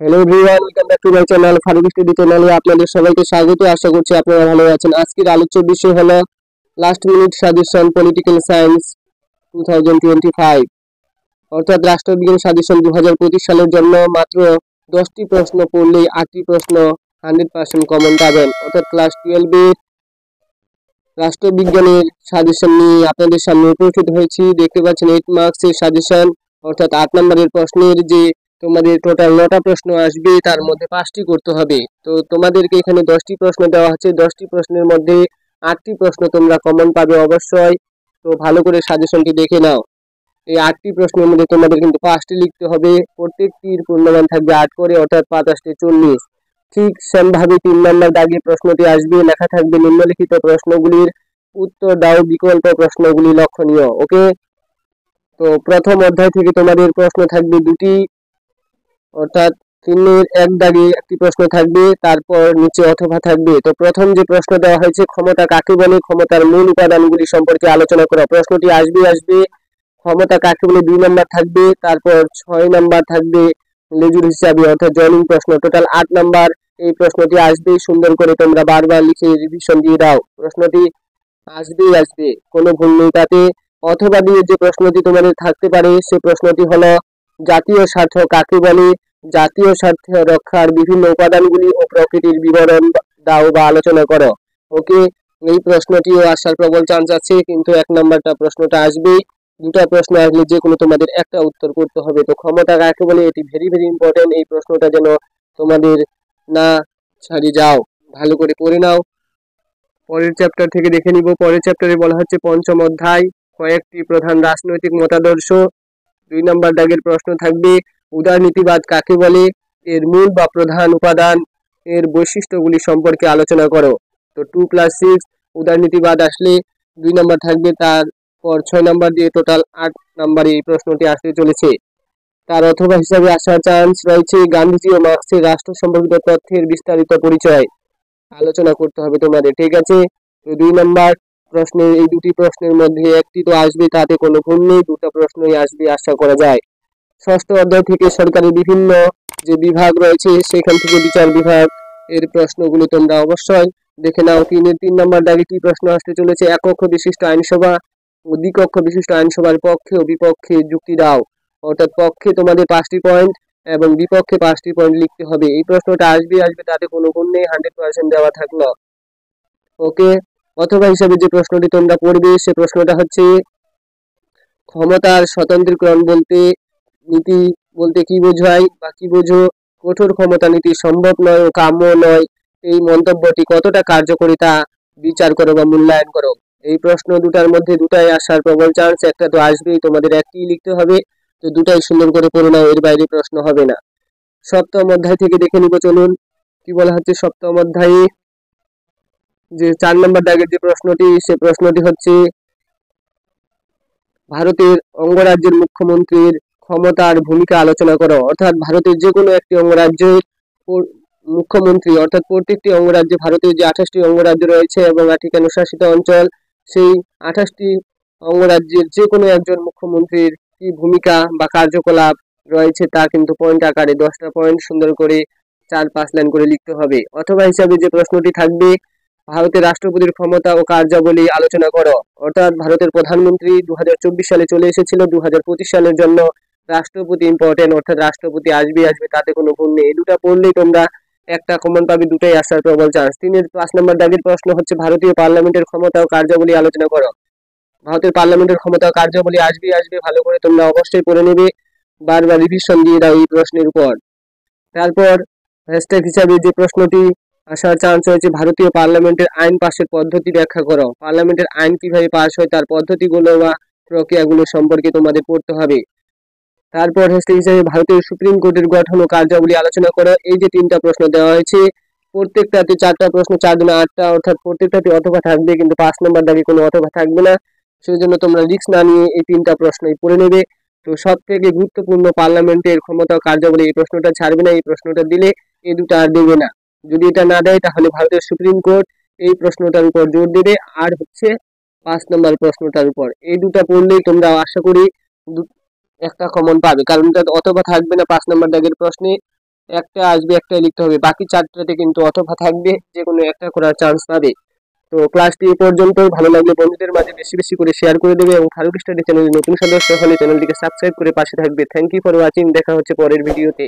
Hello everyone, welcome back to my channel Faruk study চ্যানেলে আপনাদের সবাইকে স্বাগত। আশা করছি আপনারা ভালো আছেন। আজকের আলোচ্য বিষয় হলো last minute suggestion political science 2025, অর্থাৎ রাষ্ট্রবিজ্ঞান সাজেশন 2025 সালের জন্য মাত্র 10টি প্রশ্ন পড়লেই 8টি প্রশ্ন 100% কমন পাবেন। অর্থাৎ ক্লাস 12 এর রাষ্ট্রবিজ্ঞানের সাজেশন নিয়ে আপনাদের সামনে উপস্থিত হয়েছি। দেখতে পাচ্ছেন 8 মার্কসের সাজেশন, অর্থাৎ 8 নম্বরের প্রশ্নের যে তোমাদের টোটাল 9টা প্রশ্ন আসবে তার মধ্যে 5টি করতে হবে। তো তোমাদেরকে এখানে 10টি প্রশ্ন দেওয়া হচ্ছে, 10টি প্রশ্নের মধ্যে 8টি প্রশ্ন তোমরা কমন পাবে অবশ্যই। তো ভালো করে সাজেশনটি দেখে নাও। এই 8টি প্রশ্নের মধ্যে তোমাদের কিন্তু 5টি লিখতে হবে, প্রত্যেকটির পূর্ণমান থাকবে 8 করে, অর্থাৎ 5 × 8 = 40। ঠিক সেমভাবে 3 নম্বর দাগে প্রশ্নটি আসবে, লেখা থাকবে নিম্নলিখিত প্রশ্নগুলির উত্তর দাও, বিকল্প প্রশ্নগুলি লক্ষণীয়। ওকে, তো প্রথম অধ্যায় থেকে তোমাদের প্রশ্ন থাকবে দুটি, অর্থাৎ 3-এর 1 দাগে একটি প্রশ্ন থাকবে, তারপর নিচে অথবা থাকবে। তো প্রথম যে প্রশ্ন দেওয়া হয়েছে, ক্ষমতা কাকে বলে, ক্ষমতার মূল উপাদানগুলি সম্পর্কে আলোচনা করো। প্রশ্নটি আসবে ক্ষমতা কাকে বলে 2 নম্বর থাকবে, তারপর 6 নম্বর থাকবে লেজুর হিসাবে, অর্থাৎ জয়নিং প্রশ্ন। টোটাল 8 নম্বর এই প্রশ্নটি আসবে। সুন্দর করে তোমরা বারবার লিখে রিভিশন দিয়ে দাও। প্রশ্নটি আসবে, কোনো ভুল নেই তাতে। অথবা দিয়ে যে প্রশ্নটি তোমাদের থাকতে পারে সে প্রশ্নটি হলো জাতীয় স্বার্থ কাকে বলে, জাতীয় স্বার্থ রক্ষার বিভিন্ন উপাদানগুলি ও প্রকৃতির বিবরণ দাও বা আলোচনা করো। ওকে, এই প্রশ্নটিও আসার প্রবল চান্স আছে, কিন্তু 1 নম্বরটা প্রশ্নটা আসবে। দুটা প্রশ্ন আসলে যে কোনো তোমাদের একটা উত্তর করতে হবে। তো ক্ষমতা কাকে বলে, এটি ভেরি ভেরি ইম্পর্টেন্ট। এই প্রশ্নটা যেন তোমাদের না ছাড়িয়ে যাও, ভালো করে পড়ে নাও। পরের চ্যাপ্টার থেকে দেখে নিব। পরের চ্যাপ্টারে বলা হচ্ছে পঞ্চম অধ্যায়, কয়েকটি প্রধান রাজনৈতিক মতাদর্শ। 2 নম্বর দাগের প্রশ্ন থাকবে উদারনীতিবাদ কাকে বলে, এর মূল বা প্রধান উপাদান, এর বৈশিষ্ট্যগুলি সম্পর্কে আলোচনা করো। তো 2+6 উদারনীতিবাদ আসলে 2 নম্বর থাকবে, তারপর 6 নম্বর দিয়ে টোটাল 8 নম্বরে এই প্রশ্নটি আসতে চলেছে। তার অথবা হিসাবে আসার চান্স রয়েছে গান্ধীজি ও মার্ক্সের রাষ্ট্র সম্পর্কিত তথ্যের বিস্তারিত পরিচয় আলোচনা করতে হবে তোমাদের। ঠিক আছে, তো 2 নম্বর প্রশ্নের এই দুটি প্রশ্নের মধ্যে একটি তো আসবে, তাতে কোনো ভুল নেই, দুটো প্রশ্নই আসবে আশা করা যায়। ষষ্ঠ অধ্যায় থেকে সরকারি বিভিন্ন যে বিভাগ রয়েছে সেখান থেকে বিচার বিভাগ এর প্রশ্নগুলো তোমরা অবশ্যই দেখে নাও। 3 নম্বর দাগে কি প্রশ্ন আসতে চলেছে, এককক্ষ বিশিষ্ট আইনসভা ও দ্বিকক্ষ বিশিষ্ট আইনসভার পক্ষে ও বিপক্ষে যুক্তি দাও। অর্থাৎ পক্ষে তোমাদের 5টি পয়েন্ট এবং বিপক্ষে 5টি পয়েন্ট লিখতে হবে। এই প্রশ্নটা আসবে, তাতে কোনো ভুল নেই, 100% দেওয়া থাকলো। ওকে, অথবা হিসাবে যে প্রশ্নটি তোমরা পড়বে সে প্রশ্নটা হচ্ছে ক্ষমতার স্বতন্ত্রীকরণ বলতে নীতি বলতে কি বোঝায় বা কি বোঝো, কঠোর ক্ষমতা নীতি সম্ভব নয় ও কাম্য নয়, এই মন্তব্যটি কতটা কার্যকরিতা বিচার করো বা মূল্যায়ন করো। এই প্রশ্ন দুটার মধ্যে দুটাই আসার প্রবল চান্স, একটা তো আসবেই, তোমাদের একটি লিখতে হবে। তো দুটাই সুন্দর করে পড়ে নাও, এর বাইরে প্রশ্ন হবে না। সপ্তম অধ্যায় থেকে দেখে নিব, চলুন কি বলা হচ্ছে সপ্তম অধ্যায়ে। যে 4 নম্বর দাগের যে প্রশ্নটি, সে প্রশ্নটি হচ্ছে ভারতের অঙ্গরাজ্যের মুখ্যমন্ত্রীর ক্ষমতার ভূমিকা আলোচনা করো। অর্থাৎ ভারতের যে কোনো একটি অঙ্গরাজ্যের মুখ্যমন্ত্রী, অর্থাৎ প্রত্যেকটি অঙ্গরাজ্যে, ভারতের যে 28টি অঙ্গরাজ্য রয়েছে এবং 8টি কেন্দ্রশাসিত অঞ্চল, সেই 28টি অঙ্গরাজ্যের যে কোনো একজন মুখ্যমন্ত্রীর কি ভূমিকা বা কার্যকলাপ রয়েছে তা কিন্তু পয়েন্ট আকারে 10টা পয়েন্ট সুন্দর করে 4-5 লাইন করে লিখতে হবে। অথবা হিসাবে যে প্রশ্নটি থাকবে ভারতের রাষ্ট্রপতির ক্ষমতা ও কার্যাবলী আলোচনা করো। অর্থাৎ ভারতের প্রধানমন্ত্রী 2024 সালে চলে এসেছিল, 2025 সালের জন্য রাষ্ট্রপতি ইম্পর্টেন্ট, অর্থাৎ রাষ্ট্রপতি আসবে, তাতে কোনো ভুল নেই। এই দুটা পড়লেই তোমরা একটা কমন পাবে, দুটাই আসার প্রবল চান্স। 5 নম্বর দাগের প্রশ্ন হচ্ছে ভারতীয় পার্লামেন্টের ক্ষমতা ও কার্যাবলী আলোচনা করো। ভারতের পার্লামেন্টের ক্ষমতা ও কার্যাবলী আসবে, ভালো করে তোমরা অবশ্যই পড়ে নেবে, বারবার রিভিশন দিয়ে দাও এই প্রশ্নের উপর। তারপর হ্যাশট্যাগ হিসাবে যে প্রশ্নটি আসার চান্স রয়েছে ভারতীয় পার্লামেন্টের আইন পাশের পদ্ধতি ব্যাখ্যা করো। পার্লামেন্টের আইন কিভাবে পাস হয় তার পদ্ধতিগুলো বা প্রক্রিয়াগুলো সম্পর্কে তোমাদের পড়তে হবে। তারপর হ্যাশট্যাগ হিসাবে ভারতীয় সুপ্রিম কোর্টের গঠন ও কার্যাবলী আলোচনা করো। এই যে 3টা প্রশ্ন দেওয়া হয়েছে, প্রত্যেকটাতে 4টা প্রশ্ন, 4 × 8টা, অর্থাৎ প্রত্যেকটাতে অথবা থাকবে, কিন্তু 5 নম্বর দাগে কোনো অথবা থাকবে না। সেই জন্য তোমরা রিস্ক না নিয়ে এই 3টা প্রশ্নই পড়ে নেবে। তো সব থেকে গুরুত্বপূর্ণ পার্লামেন্টের ক্ষমতা ও কার্যাবলী, এই প্রশ্নটা ছাড়বে না, এই প্রশ্নটা দিলে এই দুটো আর দেবে না। যদি এটা না দেয় তাহলে ভারতের সুপ্রিম কোর্ট এই প্রশ্নটার উপর জোর দেবে, আর হচ্ছে 5 নম্বর প্রশ্নটার উপর। এই দুটো পড়লেই তোমরা আশা করি একটা কমন পাবে, কারণ এটা অথবা থাকবে না 5 নম্বর দাগের প্রশ্নে। একটা আসবে, একটাই লিখতে হবে, বাকি চারটাতে কিন্তু অথবা থাকবে, যে কোনো একটা করার চান্স পাবে। তো ক্লাসটি এই পর্যন্ত, ভালো লাগলে বন্ধুদের মাঝে বেশি বেশি করে শেয়ার করে দেবে এবং ফারুক স্টাডি চ্যানেলের নতুন সদস্য হলে চ্যানেলটিকে সাবস্ক্রাইব করে পাশে থাকবে। থ্যাংক ইউ ফর ওয়াচিং, দেখা হচ্ছে পরের ভিডিওতে।